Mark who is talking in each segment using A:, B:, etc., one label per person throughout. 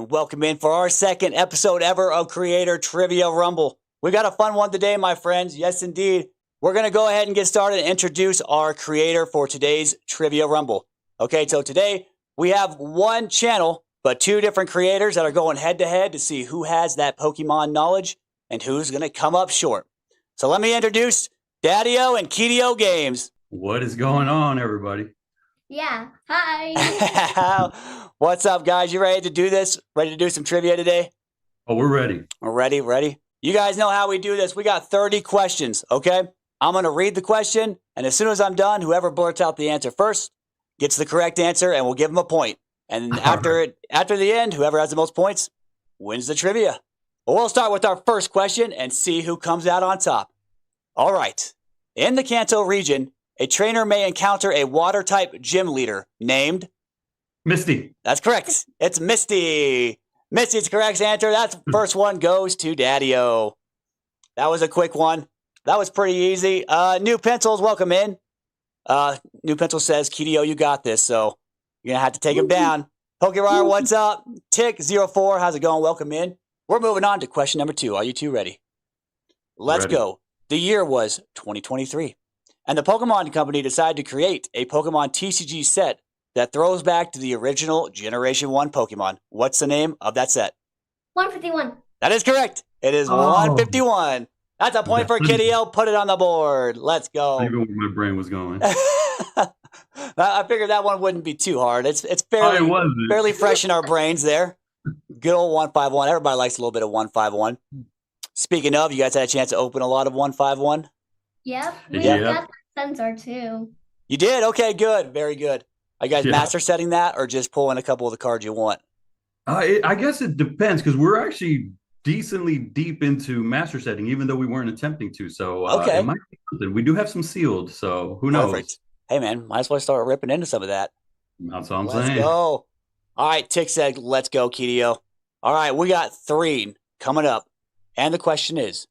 A: and welcome in for our second episode ever of Creator Trivia Rumble. We got a fun one today, my friends. Yes, indeed. We're going to go ahead and get started and introduce our creator for today's Trivia Rumble. Okay, so today we have one channel, but two different creators that are going head-to-head to see who has that Pokemon knowledge and who's going to come up short. So let me introduce Daddio and Kiddio Games.
B: What is going on, everybody?
C: Yeah. Hi.
A: What's up, guys? You ready to do this? Ready to do some trivia today?
B: Oh, we're ready.
A: We're ready. You guys know how we do this. We got 30 questions, okay? I'm going to read the question, and as soon as I'm done, whoever blurts out the answer first gets the correct answer, and we'll give them a point. And after the end, whoever has the most points wins the trivia. Well, we'll start with our first question and see who comes out on top. All right. In the Kanto region, a trainer may encounter a water-type gym leader named
B: Misty.
A: That's correct. It's Misty. Misty's the correct answer. That first one goes to Daddio. That was a quick one. That was pretty easy. New Pencils, welcome in. New Pencil says, Kiddio, you got this, so you're going to have to take him down. Pokerider, what's up? Tick04, how's it going? Welcome in. We're moving on to question number 2. Are you two ready? Let's go. The year was 2023. And the Pokemon Company decided to create a Pokemon TCG set that throws back to the original Generation 1 Pokemon. What's the name of that set?
C: 151.
A: That is correct. It is 151. That's a point for Kiddio. Put it on the board. Let's go.
B: I knew where my brain was going.
A: I figured that one wouldn't be too hard. It's fairly fresh in our brains there. Good old 151. Everybody likes a little bit of 151. Speaking of, you guys had a chance to open a lot of 151?
C: Yep. We
A: Yeah.
C: got the sensor too.
A: You did? Okay, good. Very good. Are you guys master setting that or just pulling a couple of the cards you want?
B: I guess it depends because we're actually decently deep into master setting, even though we weren't attempting to. So
A: Okay.
B: it might be something. We do have some sealed, so who knows?
A: Perfect. Hey, man, might as well start ripping into some of that.
B: That's what I'm
A: Let's
B: saying.
A: go. All right, Tick said, let's go, Kiddio. All right, we got 3 coming up. And the question is,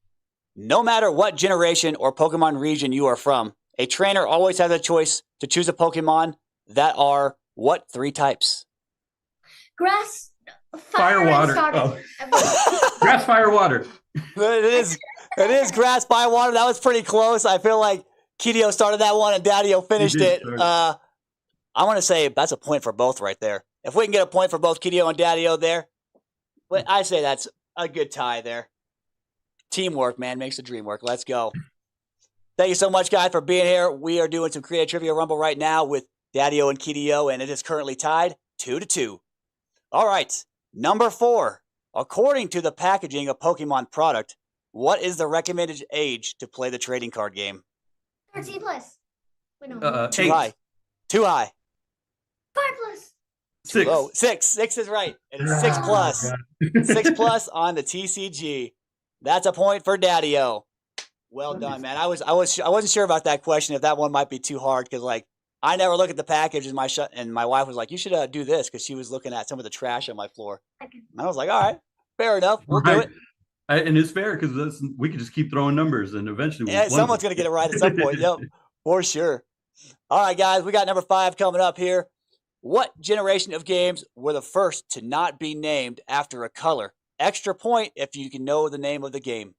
A: no matter what generation or Pokemon region you are from, a trainer always has a choice to choose a Pokemon that are what 3 types?
C: Grass,
B: Fire, water. Grass, fire, water.
A: It is grass, fire, water. That was pretty close. I feel like Kiddio started that one and Daddio finished it. I want to say that's a point for both right there. If we can get a point for both Kiddio and Daddio there, I say that's a good tie there. Teamwork, man, makes the dream work. Let's go. Thank you so much, guys, for being here. We are doing some Creative Trivia Rumble right now with Daddio and Kiddio, and it is currently tied 2-2. All right, number 4. According to the packaging of Pokemon product, what is the recommended age to play the trading card game?
C: 13 plus. Wait, no.
A: Too high. Too high.
C: 5 plus.
B: 6.
A: Oh, 6. 6 is right. It is 6 plus. 6 plus on the TCG. That's a point for Daddio. Well done, man. I wasn't sure about that question if that one might be too hard because like I never look at the package and my wife was like, you should do this because she was looking at some of the trash on my floor. And I was like, all right, fair enough, we'll do it.
B: And it's fair because we could just keep throwing numbers and eventually
A: someone's gonna get it right at some point. Yep, for sure. All right, guys, we got number 5 coming up here. What generation of games were the first to not be named after a color? Extra point if you can know the name of the game.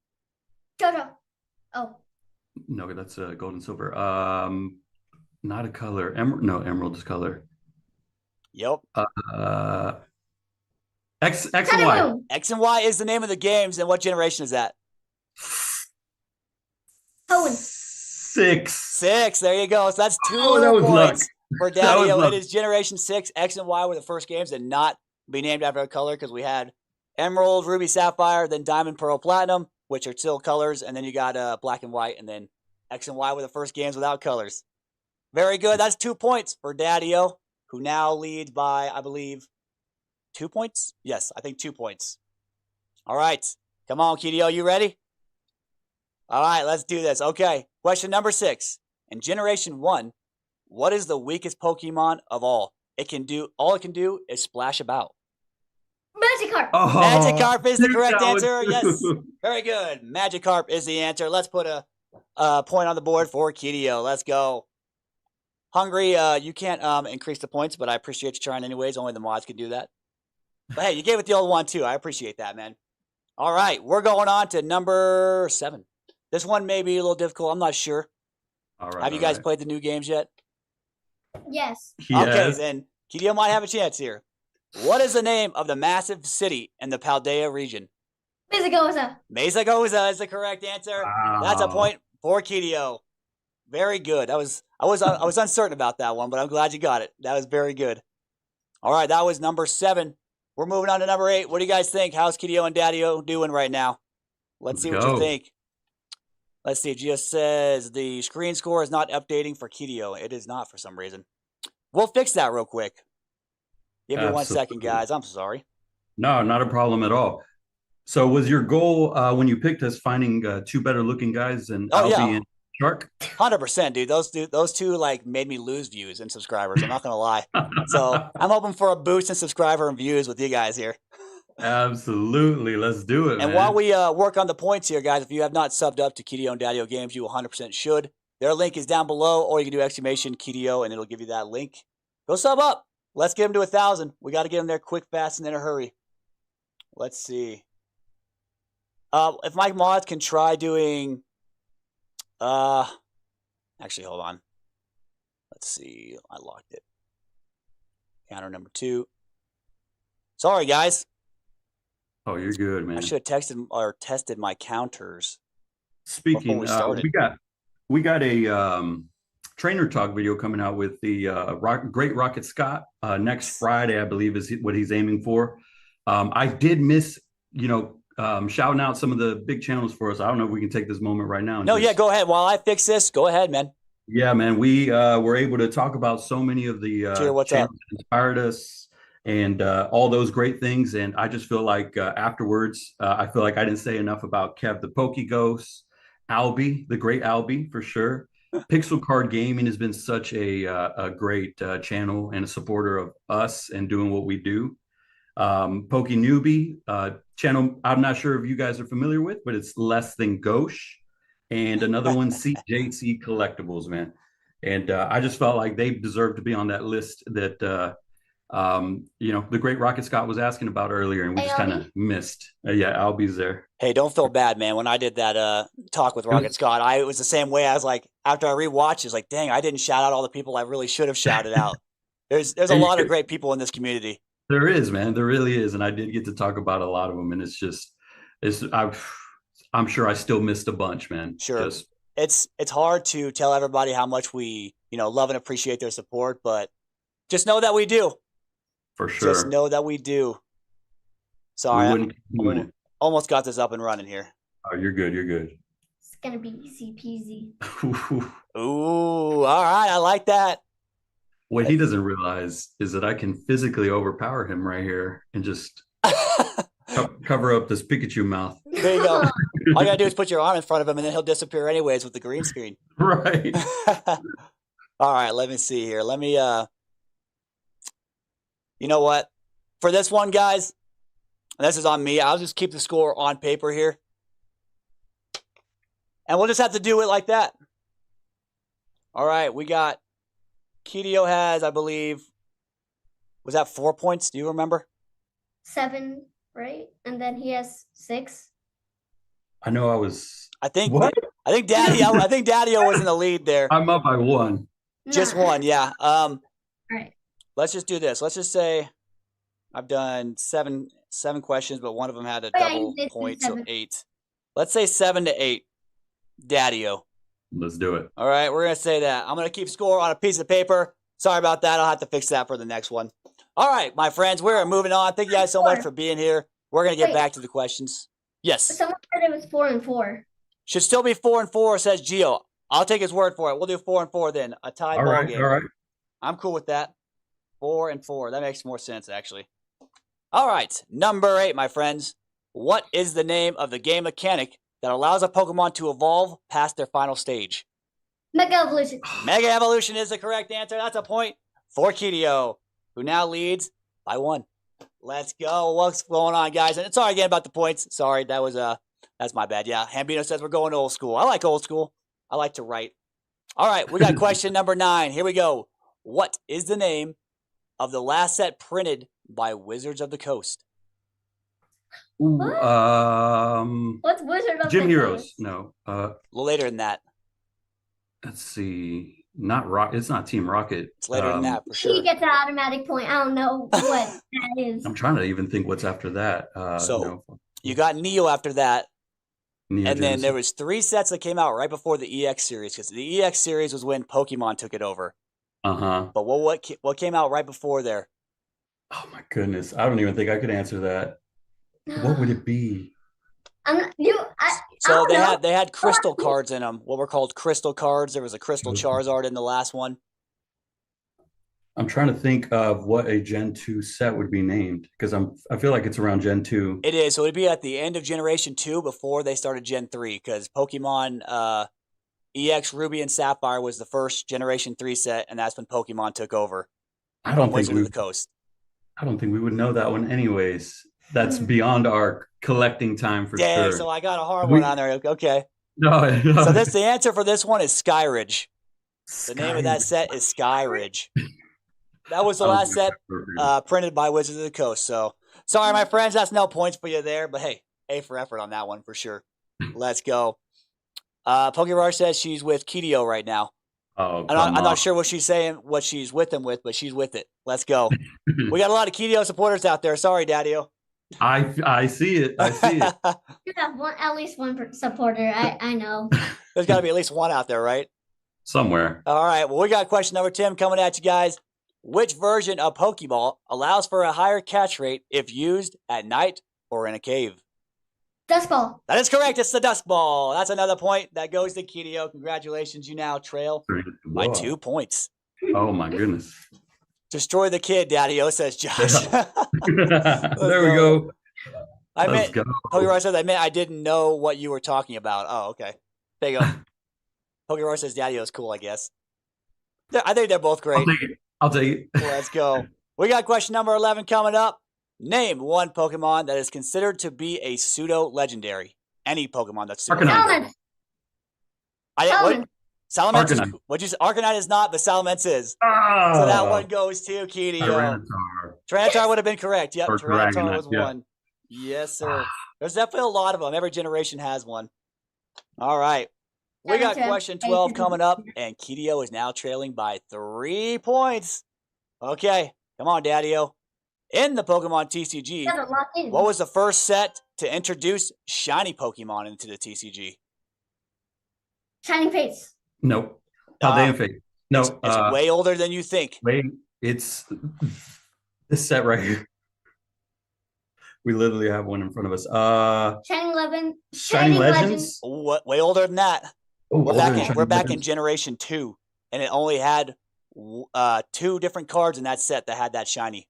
C: JoJo. Oh.
B: No, that's gold and silver. Not a color. Emerald is color.
A: Yep.
B: X and Y.
A: X and Y is the name of the games, and what generation is that?
C: Owen.
B: 6.
A: There you go. So that's 2 points for Daddio. It is Generation 6. X and Y were the first games to not be named after a color because we had Emerald, Ruby, Sapphire, then Diamond, Pearl, Platinum, which are still colors, and then you got Black and White, and then X and Y were the first games without colors. Very good. That's 2 points for Daddio, who now leads by, I believe, 2 points? Yes, I think 2 points. All right. Come on, Kiddio. You ready? All right, let's do this. Okay. Question number 6. In Generation 1, what is the weakest Pokemon of all? All it can do is splash about.
C: Magikarp.
B: Oh,
A: Magikarp is the correct answer. Yes. Very good. Magikarp is the answer. Let's put a point on the board for Kiddio. Let's go. Hungry, you can't increase the points, but I appreciate you trying anyways. Only the mods can do that. But hey, you gave it the old one too. I appreciate that, man. All right, we're going on to number 7. This one may be a little difficult. I'm not sure.
B: All right.
A: Have you guys played the new games yet?
C: Yes.
A: Okay, then Kiddio might have a chance here. What is the name of the massive city in the Paldea region?
C: Mesagoza.
A: Mesagoza is the correct answer.
B: Wow.
A: That's a point for Kiddio. Very good. I was uncertain about that one, but I'm glad you got it. That was very good. All right, that was number 7. We're moving on to number 8. What do you guys think? How's Kiddio and Daddio doing right now? Let's see what you think. Let's see. Gio says the screen score is not updating for Kiddio. It is not for some reason. We'll fix that real quick. Give me 1 second, guys. I'm sorry.
B: No, not a problem at all. So was your goal when you picked us finding 2 better looking guys than Albie and Shark?
A: 100%, dude. Those two like made me lose views and subscribers. I'm not gonna lie. So I'm hoping for a boost in subscriber and views with you guys here.
B: Absolutely, let's do it.
A: And
B: man.
A: while we work on the points here, guys, if you have not subbed up to Kiddio and Daddio Games, you 100% should. Their link is down below, or you can do exclamation Kiddio, and it'll give you that link. Go sub up. Let's get them to 1,000. We got to get them there quick, fast, and in a hurry. Let's see. If Mike Mods can try doing. Actually, hold on. Let's see. I locked it. Counter number 2. Sorry, guys.
B: Oh, you're good, man.
A: I should have texted or tested my counters.
B: Speaking, we got a trainer talk video coming out with the Great Rocket Scott next Friday, I believe, is what he's aiming for. I did miss, shouting out some of the big channels for us. I don't know if we can take this moment right now.
A: No, go ahead. While I fix this, go ahead, man.
B: Yeah, man. We were able to talk about so many of the channels that inspired us and all those great things. And I just feel like afterwards, I feel like I didn't say enough about Kev the Poke Ghost, Albie, the great Albie, for sure. Pixel Card Gaming has been such a great channel and a supporter of us and doing what we do. Poke Newbie channel, I'm not sure if you guys are familiar with, but it's Less Than Gauche. And another one, CJC Collectibles, man. And I just felt like they deserve to be on that list that, the great Rocket Scott was asking about earlier, and we just kind of missed. Albie's there.
A: Hey, don't feel bad, man. When I did that talk with Rocket Scott, it was the same way. I was like, after I rewatched, it's like, dang, I didn't shout out all the people I really should have shouted out. There's a lot of great people in this community.
B: There is, man. There really is. And I did get to talk about a lot of them. And I'm sure I still missed a bunch, man.
A: Sure. It's hard to tell everybody how much we, love and appreciate their support, but just know that we do.
B: For sure.
A: Just know that we do. Sorry. I almost got this up and running here.
B: Oh, you're good. You're good.
C: It's going to be easy peasy.
A: Ooh, all right. I like that.
B: What he doesn't realize is that I can physically overpower him right here and just cover up this Pikachu mouth.
A: There you go. All you gotta do is put your arm in front of him, and then he'll disappear anyways with the green screen.
B: Right.
A: All right. Let me see here. Let me. You know what? For this one, guys, this is on me. I'll just keep the score on paper here, and we'll just have to do it like that. All right. We got. Kiddio has, I believe, was that 4 points? Do you remember?
C: 7, right? And then he has 6.
B: I know I was.
A: I think Daddio was in the lead there.
B: I'm up by 1.
A: Just 1, yeah.
C: All right.
A: Let's just do this. Let's just say I've done seven questions, but one of them had a double point, so 8. Let's say 7 to 8. Daddio.
B: Let's do it.
A: All right, we're going to say that. I'm going to keep score on a piece of paper. Sorry about that. I'll have to fix that for the next one. All right, my friends, we're moving on. Thank you guys so much for being here. We're going to get back to the questions. Yes.
C: Someone said it was 4 and 4.
A: Should still be 4 and 4, says Gio. I'll take his word for it. We'll do 4 and 4 then. A tie ball game.
B: All right.
A: I'm cool with that. 4 and 4. That makes more sense, actually. All right, number 8, my friends. What is the name of the game mechanic that allows a Pokemon to evolve past their final stage?
C: Mega Evolution.
A: Mega Evolution is the correct answer. That's a point for Kiddio, who now leads by 1. Let's go. What's going on, guys? And sorry again about the points. Sorry, that's my bad. Yeah, Hambino says we're going old school. I like old school. I like to write. All right, we got question number 9. Here we go. What is the name of the last set printed by Wizards of the Coast?
B: Ooh,
C: What's Wizard of
B: Gym
C: the
B: Heroes?
C: Coast?
B: No.
A: A little later than that.
B: Let's see. Not Rock. It's not Team Rocket.
A: It's later than that for sure.
C: He gets an automatic point. I don't know what that is.
B: I'm trying to even think what's after that.
A: You got Neo after that.
B: Neo
A: and
B: Genesis.
A: then there was 3 sets that came out right before the EX series, because the EX series was when Pokemon took it over.
B: But
A: what came out right before there?
B: Oh my goodness, I don't even think I could answer that. What would it be?
A: They had crystal cards in them. What were called crystal cards. There was a crystal Charizard in the last one.
B: I'm trying to think of what a Gen 2 set would be named, because I feel like it's around Gen 2.
A: It is. So it'd be at the end of Generation 2 before they started Gen 3, because Pokemon EX Ruby and Sapphire was the first Generation 3 set, and that's when Pokemon took over.
B: I don't think
A: Wizard of the Coast.
B: I don't think we would know that one anyways. That's beyond our collecting time for sure.
A: So I got a hard one on there. Okay.
B: No.
A: So the answer for this one is Skyridge. The name of that set is Skyridge. That was the last set printed by Wizards of the Coast. So, sorry, my friends, that's no points for you there. But, hey, A for effort on that one for sure. Let's go. Pokerar says she's with Kiddio right now.
B: Oh,
A: I'm not sure what she's saying, what she's with him with, but she's with it. Let's go. We got a lot of Kiddio supporters out there. Sorry, Daddio.
B: I see it. I see it.
C: You have at least one supporter. I know.
A: There's got to be at least one out there, right?
B: Somewhere.
A: All right. Well, we got question number 10 coming at you guys. Which version of Pokeball allows for a higher catch rate if used at night or in a cave?
C: Dusk Ball.
A: That is correct. It's the Dusk Ball. That's another point. That goes to Kiddio. Congratulations. You now trail by 2 points.
B: Oh, my goodness.
A: Destroy the kid, Daddio, says Josh.
B: There we go.
A: Pokerar says, I didn't know what you were talking about. Oh, okay. There you go. Pokerar says Daddio's cool, I guess. I think they're both great.
B: I'll take it.
A: Let's go. We got question number 11 coming up. Name one Pokemon that is considered to be a pseudo-legendary. Any Pokemon that's
C: Salamence.
A: Salamence. What'd you say? Arcanine is not, but Salamence is.
B: Oh.
A: So that one goes to Kiddio. Tyranitar would have been correct. Yep, Tyranitar was one. Yes, sir. There's definitely a lot of them. Every generation has one. All right. We got question 12 coming up, and Kiddio is now trailing by 3 points. Okay, come on, Daddio. In the Pokemon TCG, what was the first set to introduce shiny Pokemon into the TCG?
C: Shining Fates.
B: Nope. Paldean Fate. No.
A: It's way older than you think.
B: Wait, it's this set right here. We literally have one in front of us. Shining Legends?
A: What? Way older than that. We're back in Generation 2, and it only had 2 different cards in that set that had that shiny.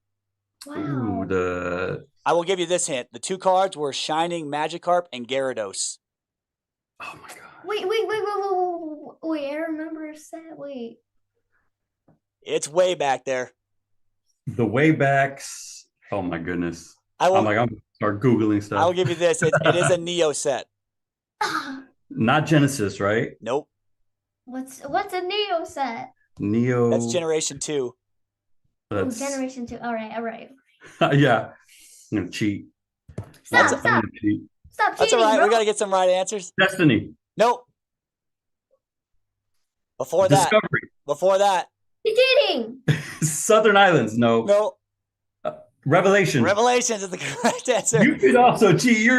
C: Wow.
B: Ooh,
A: I will give you this hint. The 2 cards were Shining Magikarp and Gyarados.
B: Oh my god.
C: Wait, I remember a set. Wait.
A: It's way back there.
B: The way backs. Oh my goodness. I'm gonna start Googling stuff.
A: I'll give you this. It is a Neo set.
B: Not Genesis, right?
A: Nope.
C: What's a Neo set?
B: Neo.
A: That's Generation 2.
C: Generation 2. All right.
B: Yeah. I'm gonna cheat.
C: Stop cheating.
A: That's all right.
C: Bro.
A: We got to get some right answers.
B: Destiny.
A: Nope. Before that.
C: You're cheating.
B: Southern Islands. No.
A: Nope.
B: Revelations.
A: Revelations is the correct answer.
B: You could also cheat.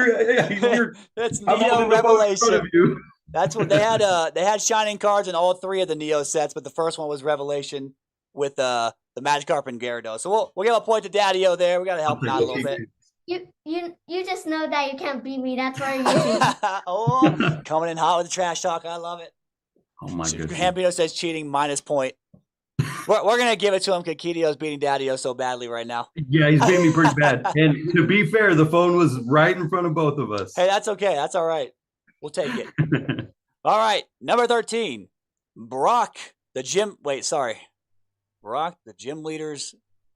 A: That's Neo Revelation. That's what they had. They had shining cards in all 3 of the Neo sets, but the first one was Revelation with the Magikarp and Gyarados. So we'll give a point to Daddio there. We got to help him out a little bit.
C: You just know that you can't beat me. That's why you're cheating.
A: Coming in hot with the trash talk. I love it.
B: Oh my goodness.
A: Hampino says cheating -point. We're gonna give it to him because Kiddio's beating Daddio so badly right now.
B: Yeah, he's beating me pretty bad. And to be fair, the phone was right in front of both of us.
A: Hey, that's okay. That's all right. We'll take it. All right, number 13. Brock, the gym leaders.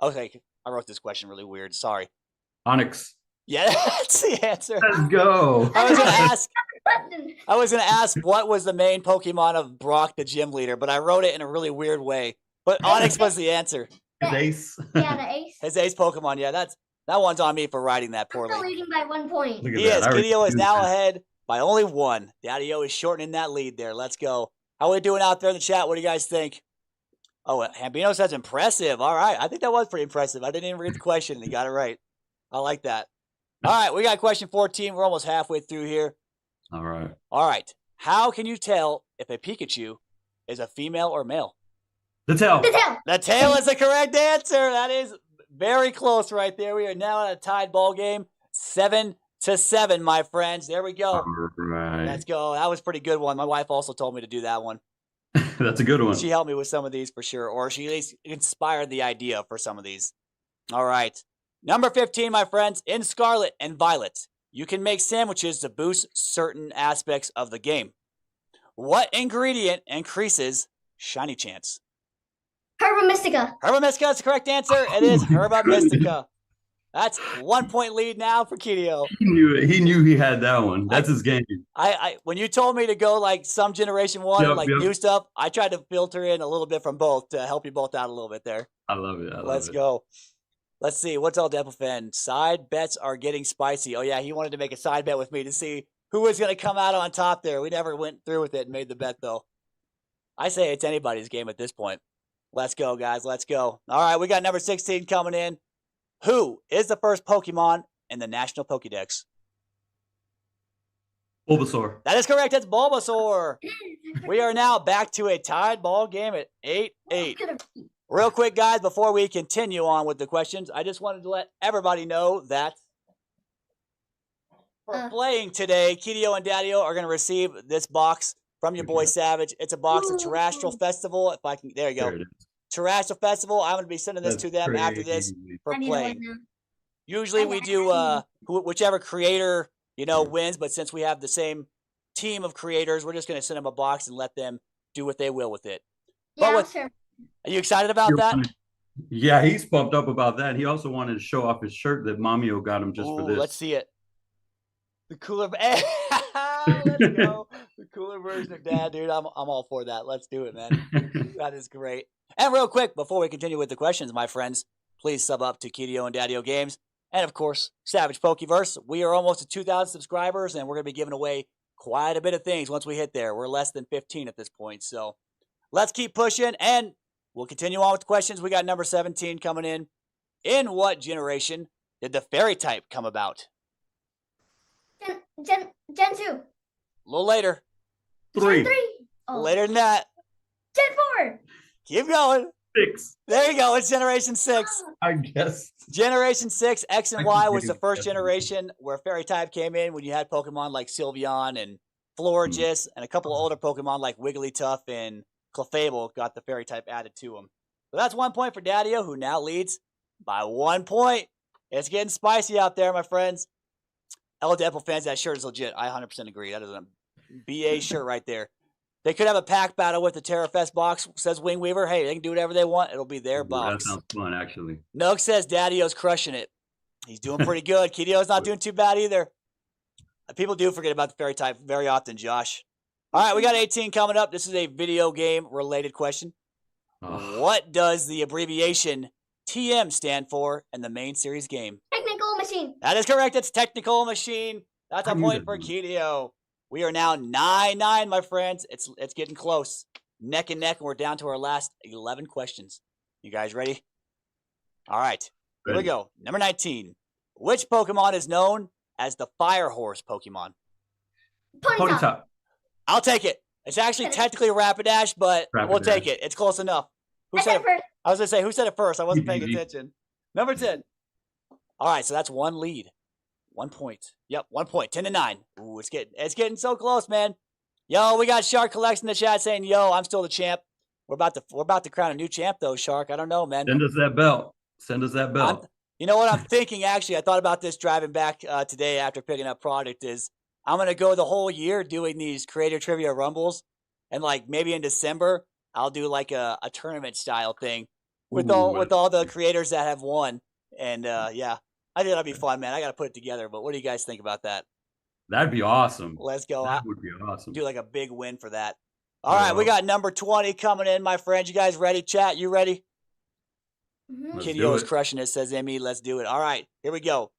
A: Okay, I wrote this question really weird. Sorry.
B: Onyx.
A: Yeah, that's the answer.
B: Let's go.
A: I was gonna ask what was the main Pokemon of Brock, the gym leader, but I wrote it in a really weird way. But Onyx was the answer.
B: His ace.
C: Yeah, the ace.
A: His ace Pokemon. Yeah, that one's on me for writing that poorly.
C: I'm still leading by 1 point.
A: He is. Kiddio is now ahead by only 1. Daddio is shortening that lead there. Let's go. How are we doing out there in the chat? What do you guys think? Oh, Hambino says impressive. All right. I think that was pretty impressive. I didn't even read the question, and he got it right. I like that. All right. We got question 14. We're almost halfway through here.
B: All right.
A: All right. How can you tell if a Pikachu is a female or male?
B: The tail.
C: The tail.
A: The tail is the correct answer. That is very close right there. We are now at a tied ball game. 7-7, my friends. There we go.
B: All right.
A: Let's go. That was a pretty good one. My wife also told me to do that one.
B: That's a good one.
A: She helped me with some of these for sure, or she at least inspired the idea for some of these. All right. Number 15, my friends. In Scarlet and Violet, you can make sandwiches to boost certain aspects of the game. What ingredient increases shiny chance?
C: Herba Mystica.
A: Herba Mystica is the correct answer. It is Herba Mystica. That's 1 point lead now for Kiddio.
B: He knew he had that one. That's his game.
A: I when you told me to go like some Generation 1, new stuff, I tried to filter in a little bit from both to help you both out a little bit there.
B: I love it.
A: Let's go. Let's see. What's all Devil fan? Side bets are getting spicy. Oh, yeah. He wanted to make a side bet with me to see who was going to come out on top there. We never went through with it and made the bet, though. I say it's anybody's game at this point. Let's go, guys. Let's go. All right. We got number 16 coming in. Who is the first Pokemon in the National Pokédex?
B: Bulbasaur.
A: That is correct. That's Bulbasaur. We are now back to a tied ball game at 8-8. Real quick, guys, before we continue on with the questions, I just wanted to let everybody know that for playing today, Kiddio and Daddio are going to receive this box from your boy Savage. It's a box of Terrestrial Festival. If I can, there you go. Terrestrial Festival. I'm going to be sending this to them after this for playing. Usually we do whichever creator wins, but since we have the same team of creators, we're just going to send them a box and let them do what they will with it.
C: Yeah, sure.
A: Are you excited about that?
B: Yeah, he's pumped up about that. He also wanted to show off his shirt that Mamio got him just for this.
A: Let's see it. The cooler, let's go. The cooler version of Dad, dude. I'm all for that. Let's do it, man. That is great. And real quick, before we continue with the questions, my friends, please sub up to Kiddio and Daddio Games. And of course, Savage Pokeverse. We are almost at 2,000 subscribers, and we're going to be giving away quite a bit of things once we hit there. We're less than 15 at this point. So let's keep pushing, and we'll continue on with the questions. We got number 17 coming in. In what generation did the fairy type come about?
C: Gen 2.
A: A little later.
B: 3.
C: Gen 3. Oh.
A: Later than that.
C: Gen 4.
A: Keep going.
B: 6.
A: There you go. It's Generation 6.
B: I guess.
A: Generation 6, X and Y was the first generation where fairy type came in when you had Pokemon like Sylveon and Florges and a couple older Pokemon like Wigglytuff and Clefable got the fairy type added to them. So that's 1 point for Daddio, who now leads by 1 point. It's getting spicy out there, my friends. Apple fans, that shirt is legit. I 100% agree. That is a BA shirt right there. They could have a pack battle with the Terra Fest box, says Wing Weaver. Hey, they can do whatever they want. It'll be their box.
B: That sounds fun, actually.
A: Nook says Daddio's crushing it. He's doing pretty good. Kiddio's not doing too bad either. People do forget about the fairy type very often, Josh. All right, we got 18 coming up. This is a video game related question. What does the abbreviation TM stand for in the main series game?
C: Technical Machine.
A: That is correct. It's Technical Machine. That's a point for Kiddio. We are now 9-9, my friends. It's getting close. Neck and neck, and we're down to our last 11 questions. You guys ready? All right. Here we go. Number 19. Which Pokemon is known as the Fire Horse Pokemon?
C: Ponyta.
A: I'll take it. It's actually technically Rapidash, but we'll take it. It's close enough. Who said it first? I was going to say, who said it first? I wasn't paying attention. Number 10. All right, so that's one lead. 1 point. Yep, 1 point. 10-9. Ooh, it's getting so close, man. Yo, we got Shark Collects in the chat saying, "Yo, I'm still the champ." We're about to crown a new champ, though, Shark. I don't know, man.
B: Send us that belt. Send us that belt.
A: You know what I'm thinking? Actually, I thought about this driving back today after picking up product. Is I'm gonna go the whole year doing these Creator Trivia Rumbles, and like maybe in December I'll do like a tournament style thing with all the creators that have won. And yeah, I think that'd be fun, man. I gotta put it together. But what do you guys think about that?
B: That'd be awesome.
A: Let's go.
B: That would be awesome.
A: Do like a big win for that. All right, we got number 20 coming in, my friends. You guys ready? Chat, you ready? Kiddio is crushing it, says Emmy. Let's do it. All right, here we go.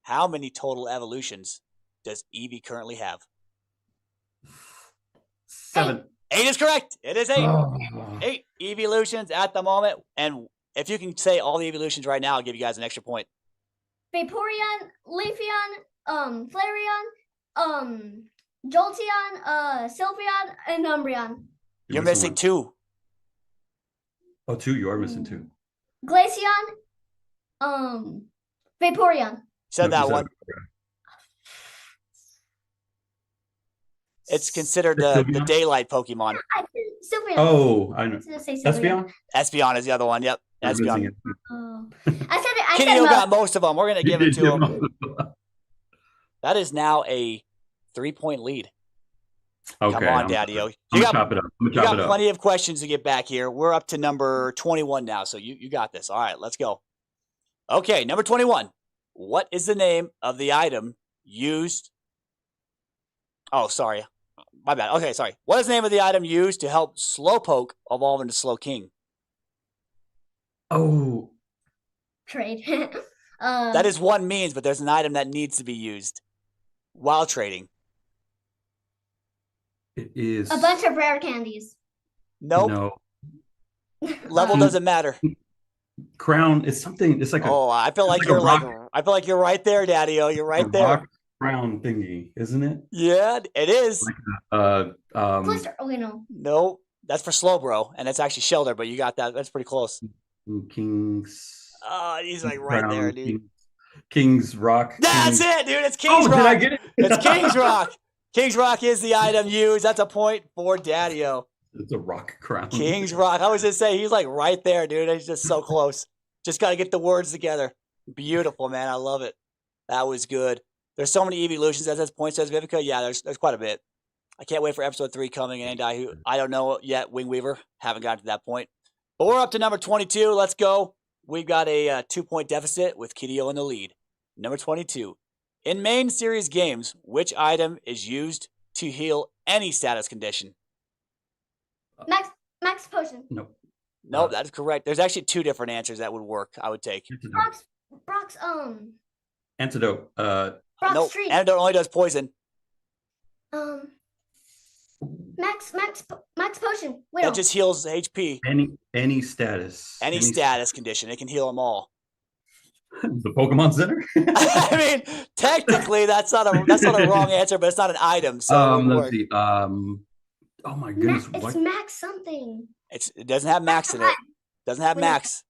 A: How many total evolutions does Eevee currently have?
B: 7.
A: 8 is correct. It is 8. 8 evolutions at the moment. And if you can say all the evolutions right now, I'll give you guys an extra point.
C: Vaporeon, Leafeon, Flareon, Jolteon, Sylveon, and Umbreon.
A: You're missing 2.
B: Oh, 2. You are missing 2.
C: Glaceon, Vaporeon.
A: Said that one. It's considered the daylight Pokemon.
C: Sylveon.
B: Oh, I know. Espeon?
A: Espeon is the other one. Yep. Espeon.
C: I said
A: Kiddio got most of them. We're going to give it to him. That is now a 3-point lead.
B: Okay.
A: Come on, Daddio.
B: You got
A: plenty of questions to get back here. We're up to number 21 now, so you got this. All right, let's go. Okay, number 21. What is the name of the item used? Oh, sorry. My bad. Okay, sorry. What is the name of the item used to help Slowpoke evolve into Slowking?
B: Oh.
C: Trade.
A: That is one means, but there's an item that needs to be used while trading.
B: It is
C: a bunch of rare candies.
A: Nope.
B: No.
A: Level doesn't matter.
B: Crown. It's something. It's like
A: I feel like you're I feel like you're right there, Daddy-O. You're right there.
B: Rock crown thingy, isn't it?
A: Yeah, it is.
C: No.
A: Nope. That's for Slowbro, and it's actually Shelter, but you got that. That's pretty close.
B: King's.
A: Oh, he's like right there, dude.
B: King's Rock.
A: That's it, dude. It's King's Rock.
B: Did I get it?
A: It's King's Rock. King's Rock is the item used. That's a point for Daddy-O.
B: It's a rock crown.
A: King's Rock. I was just saying, he's like right there, dude. He's just so close. Just got to get the words together. Beautiful, man. I love it. That was good. There's so many evolutions, as this point says, Vivica. Yeah, there's quite a bit. I can't wait for episode 3 coming. And I don't know yet, Wing Weaver. Haven't gotten to that point. But we're up to number 22. Let's go. We've got a 2-point deficit with Kiddio in the lead. Number 22. In main series games, which item is used to heal any status condition?
C: Max Potion.
A: Nope, that's correct. There's actually 2 different answers that would work. I would take.
C: Brock's
B: Antidote.
C: Brock's Treat.
A: Antidote only does poison.
C: Max Potion. Wait,
A: that just heals HP.
B: Any status.
A: Any status condition. It can heal them all.
B: The Pokemon Center.
A: I mean, technically, that's not a wrong answer, but it's not an item. So
B: let's see. Oh my goodness,
C: it's Max something.
A: It doesn't have Max in it. Doesn't have Max.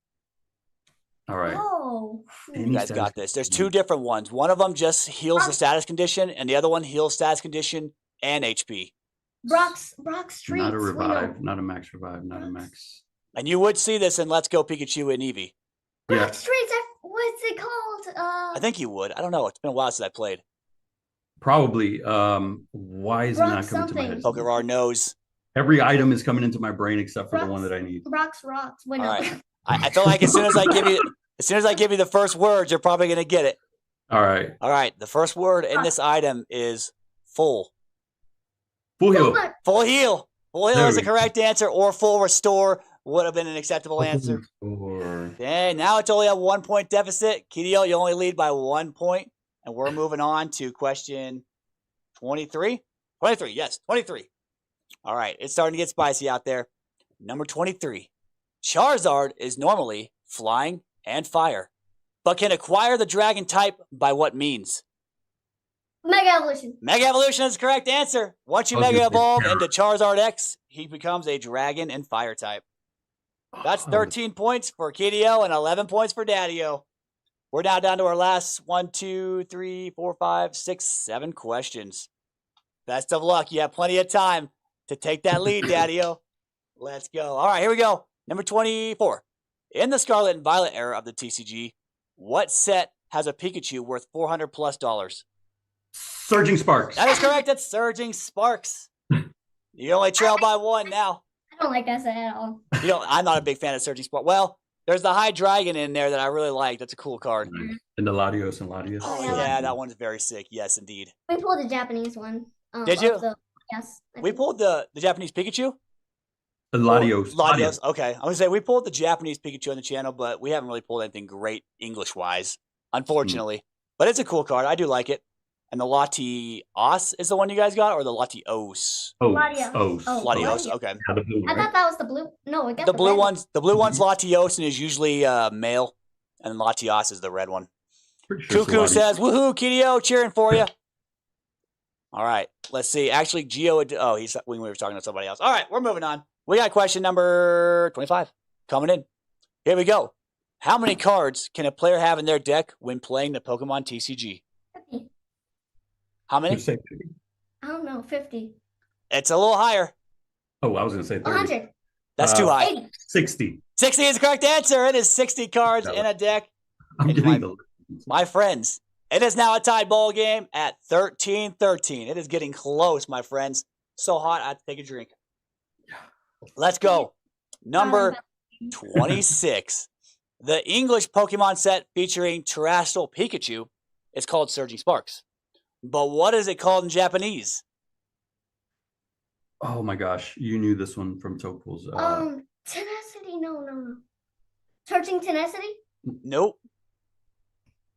B: All right.
C: Oh,
A: you guys got this. There's 2 different ones. One of them just heals the status condition, and the other one heals status condition and HP.
C: Brock's Treats.
B: Not a revive. Not a max revive. Not a max.
A: And you would see this in Let's Go Pikachu and Eevee.
C: Brock's Treats. What's it called?
A: I think you would. I don't know. It's been a while since I played.
B: Probably. Why is it not coming to my head?
A: Pokemon knows.
B: Every item is coming into my brain except for the one that I need.
C: Rocks.
A: All right. I feel like as soon as I give you the first words, you're probably gonna get it.
B: All right.
A: All right. The first word in this item is full.
B: Full heal.
A: Full heal. Full heal is the correct answer, or full restore would have been an acceptable answer. Okay, now it's only a 1-point deficit. Kiddio, you only lead by 1 point. And we're moving on to question 23. 23, yes, 23. All right, it's starting to get spicy out there. Number 23. Charizard is normally flying and fire, but can acquire the dragon type by what means?
C: Mega Evolution.
A: Mega Evolution is the correct answer. Once you Mega Evolve into Charizard X, he becomes a dragon and fire type. That's 13 points for Kiddio and 11 points for Daddy-O. We're now down to our last 1, 2, 3, 4, 5, 6, 7 questions. Best of luck. You have plenty of time to take that lead, Daddy-O. Let's go. All right, here we go. Number 24. In the Scarlet and Violet era of the TCG, what set has a Pikachu worth $400+?
B: Surging Sparks.
A: That is correct. It's Surging Sparks. You only trail by 1 now.
C: I don't like that set at all.
A: I'm not a big fan of Surging Sparks. Well, there's the High Dragon in there that I really like. That's a cool card.
B: And the Latios and Latios.
A: Oh, yeah, that one's very sick. Yes, indeed.
C: We pulled the Japanese one.
A: Did you?
C: Yes.
A: We pulled the Japanese Pikachu?
B: Latios.
A: Latios. Okay. I'm going to say we pulled the Japanese Pikachu on the channel, but we haven't really pulled anything great English-wise, unfortunately. But it's a cool card. I do like it. And the Latios is the one you guys got, or the Latios?
C: Latios.
A: Latios. Okay.
B: Yeah, the blue, right?
C: I thought that was the blue. No, we got
A: the blue ones. The blue one's Latios and is usually male, and Latios is the red one. Sure Cuckoo says, "Woohoo, Kiddio, cheering for you." All right, let's see. Actually, Gio. Oh, he's when we were talking to somebody else. All right, we're moving on. We got question number 25 coming in. Here we go. How many cards can a player have in their deck when playing the Pokemon TCG?
C: 50.
B: How many?
C: I don't know, 50.
A: It's a little higher.
B: Oh, I was going to say 30.
C: 100.
A: That's too high.
C: 80.
B: 60.
A: 60 is the correct answer. It is 60 cards in a deck. My friends, it is now a tied ball game at 13-13. It is getting close, my friends. So hot, I have to take a drink. Let's go. Number 26. The English Pokemon set featuring Terrestrial Pikachu is called Surging Sparks. But what is it called in Japanese?
B: Oh my gosh, you knew this one from Topol's.
C: Tenacity? No. Surging Tenacity?
A: Nope.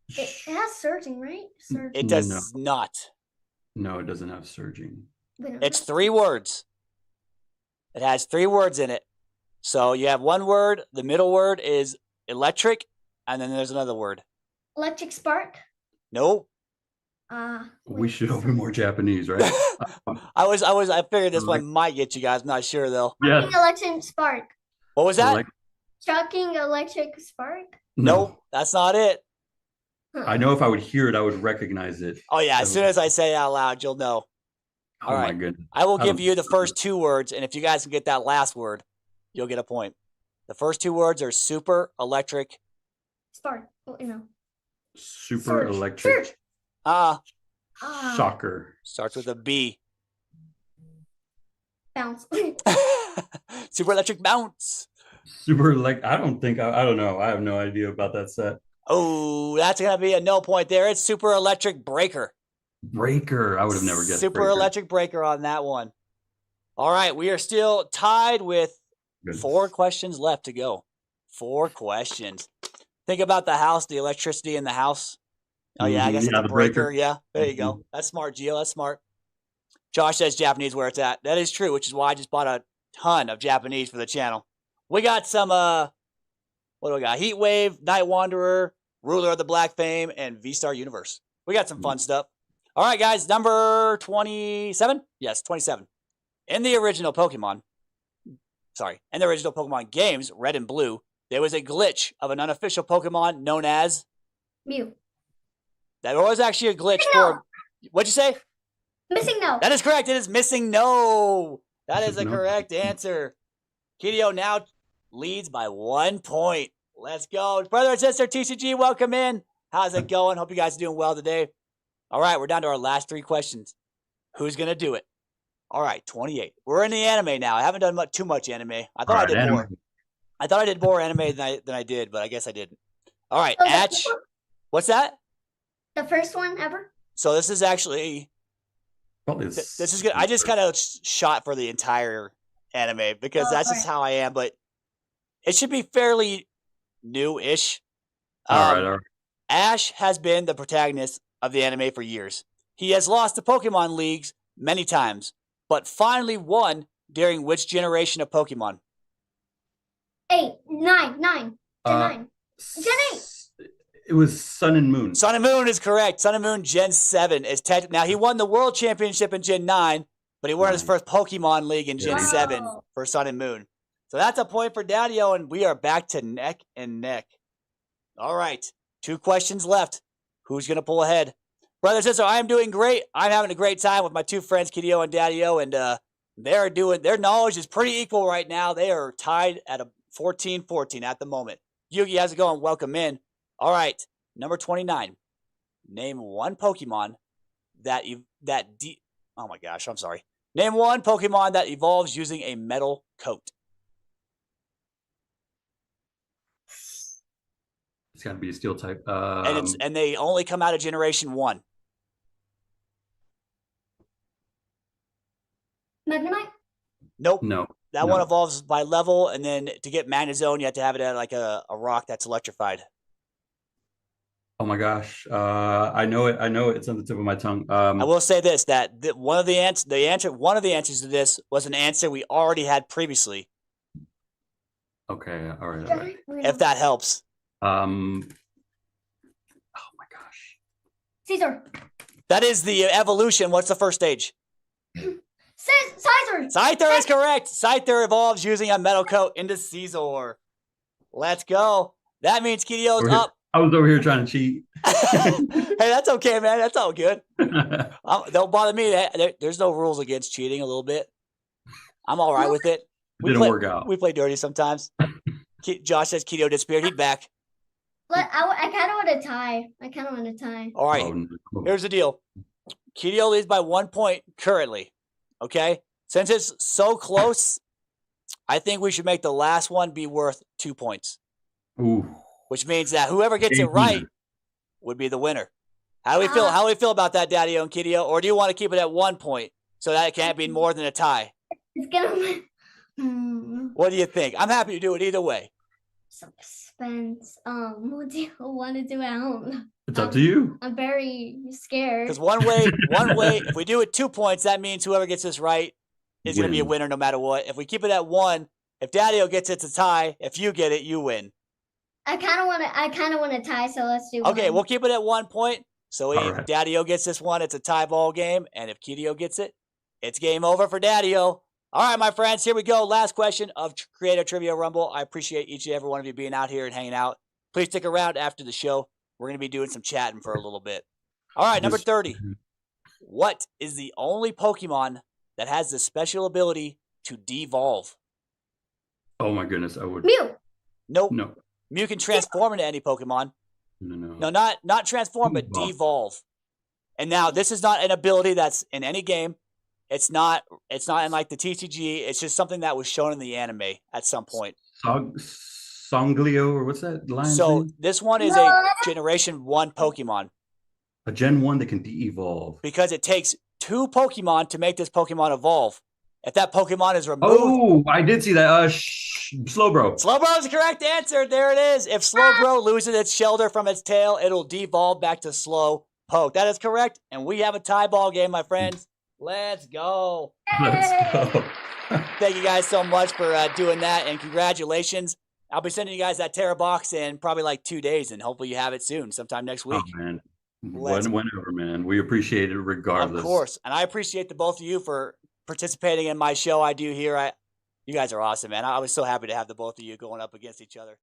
C: It has surging, right? Surging.
A: It does not.
B: No, it doesn't have surging.
A: It's 3 words. It has 3 words in it. So you have one word, the middle word is electric, and then there's another word.
C: Electric Spark?
A: Nope.
B: We should open more Japanese, right?
A: I figured this one might get you guys. I'm not sure though.
B: Yeah.
C: Electric Spark.
A: What was that?
C: Shocking Electric Spark?
A: Nope, that's not it.
B: I know if I would hear it, I would recognize it.
A: Oh yeah, as soon as I say it out loud, you'll know. All right.
B: My goodness.
A: I will give you the first 2 words, and if you guys can get that last word, you'll get a point. The first 2 words are super electric.
C: Spark. Well,
B: Super electric.
C: Surge.
B: Shocker.
A: Starts with a B.
C: Bounce.
A: Super electric bounce.
B: I don't know. I have no idea about that set.
A: Oh, that's going to be a no point there. It's super electric breaker.
B: Breaker. I would have never guessed
A: Super electric breaker on that one. All right. We are still tied with 4 questions left to go. 4 questions. Think about the house, the electricity in the house. Oh, yeah, I guess it's a breaker. Yeah, there you go. That's smart, Gio. That's smart. Josh says Japanese where it's at. That is true, which is why I just bought a ton of Japanese for the channel. We got some, what do we got? Heat Wave, Night Wanderer, Ruler of the Black Fame, and V-Star Universe. We got some fun stuff. All right, guys, number 27? Yes, 27. In the original Pokemon games, Red and Blue, there was a glitch of an unofficial Pokemon known as
C: Mew.
A: That was actually a glitch for. What'd you say?
C: Missing no.
A: That is correct. It is missing no. That is the correct answer. Kiddio now leads by 1 point. Let's go. Brother and sister TCG, welcome in. How's it going? Hope you guys are doing well today. All right, we're down to our last 3 questions. Who's going to do it? All right, 28. We're in the anime now. I haven't done too much anime. I thought I did more. I thought I did more anime than I did, but I guess I didn't. All right, Atch. What's that?
C: The first one ever?
A: So this is actually this is good. I just kind of shot for the entire anime because that's just how I am, but it should be fairly new-ish.
B: All right.
A: Ash has been the protagonist of the anime for years. He has lost to Pokemon leagues many times, but finally won during which generation of Pokemon?
C: 8, 9. Gen 9. Gen 8.
B: It was Sun and Moon.
A: Sun and Moon is correct. Sun and Moon Gen 7 is now he won the World Championship in Gen 9, but he won his first Pokemon League in Gen 7 for Sun and Moon. So that's a point for Daddio, and we are back to neck and neck. All right. 2 questions left. Who's going to pull ahead? Brother and sister, I am doing great. I'm having a great time with my 2 friends, Kiddio and Daddio, and their knowledge is pretty equal right now. They are tied at a 14-14 at the moment. Yugi, how's it going? Welcome in. All right, number 29. Name one Pokemon oh my gosh, I'm sorry. Name one Pokemon that evolves using a metal coat.
B: It's got to be a steel type.
A: And they only come out of Generation 1.
C: Magnemite?
A: Nope.
B: No.
A: That one evolves by level, and then to get Magnezone, you have to have it at like a rock that's electrified.
B: Oh my gosh, I know it. I know it. It's on the tip of my tongue.
A: I will say this: that one of the answers to this was an answer we already had previously.
B: Okay, all right.
A: If that helps.
B: Oh my gosh.
C: Caesar.
A: That is the evolution. What's the first stage?
C: Scyther.
A: Scyther is correct. Scyther evolves using a metal coat into Caesar. Let's go. That means Kiddio's up.
B: I was over here trying to cheat.
A: Hey, that's okay, man. That's all good. Don't bother me. There's no rules against cheating a little bit. I'm all right with it.
B: Didn't work out.
A: We play dirty sometimes. Josh says Kiddio disappeared. He's back.
C: I kind of want to tie.
A: All right. Here's the deal. Kiddio leads by 1 point currently. Okay? Since it's so close, I think we should make the last one be worth 2 points.
B: Ooh.
A: Which means that whoever gets it right would be the winner. How do we feel? How do we feel about that, Daddio and Kiddio? Or do you want to keep it at 1 point so that it can't be more than a tie?
C: It's gonna.
A: What do you think? I'm happy to do it either way.
C: Suspense. What do you want to do? I don't know.
B: It's up to you.
C: I'm very scared.
A: Because one way, if we do it 2 points, that means whoever gets this right is going to be a winner no matter what. If we keep it at 1, if Daddio gets it, it's a tie. If you get it, you win.
C: I kind of want to tie, so let's do
A: Okay,
C: 1.
A: we'll keep it at 1 point. So if
B: right.
A: Daddio gets this one, it's a tie ball game. And if Kiddio gets it, it's game over for Daddio. All right, my friends, here we go. Last question of Creator Trivia Rumble. I appreciate each and every one of you being out here and hanging out. Please stick around after the show. We're going to be doing some chatting for a little bit. All right, number 30. What is the only Pokemon that has the special ability to devolve?
B: Oh my goodness, I would.
C: Mew.
A: Nope.
B: No.
A: Mew can transform into any Pokemon.
B: No.
A: No, not transform, but devolve. And now this is not an ability that's in any game. It's not in like the TCG. It's just something that was shown in the anime at some point.
B: Songlio, or what's that line?
A: So this one is a Generation 1 Pokemon.
B: A Gen 1 that can de-evolve.
A: Because it takes 2 Pokemon to make this Pokemon evolve. If that Pokemon is removed...
B: Oh, I did see that. Slowbro.
A: Slowbro is the correct answer. There it is. If Slowbro loses its shelter from its tail, it'll devolve back to Slowpoke. That is correct. And we have a tie ball game, my friends. Let's go.
B: Let's go.
A: Thank you guys so much for doing that, and congratulations. I'll be sending you guys that Terra box in probably like 2 days, and hopefully you have it soon, sometime next week.
B: Oh, man. Whenever, man. We appreciate it regardless.
A: Of course. And I appreciate the both of you for participating in my show I do here. You guys are awesome, man. I was so happy to have the both of you going up against each other.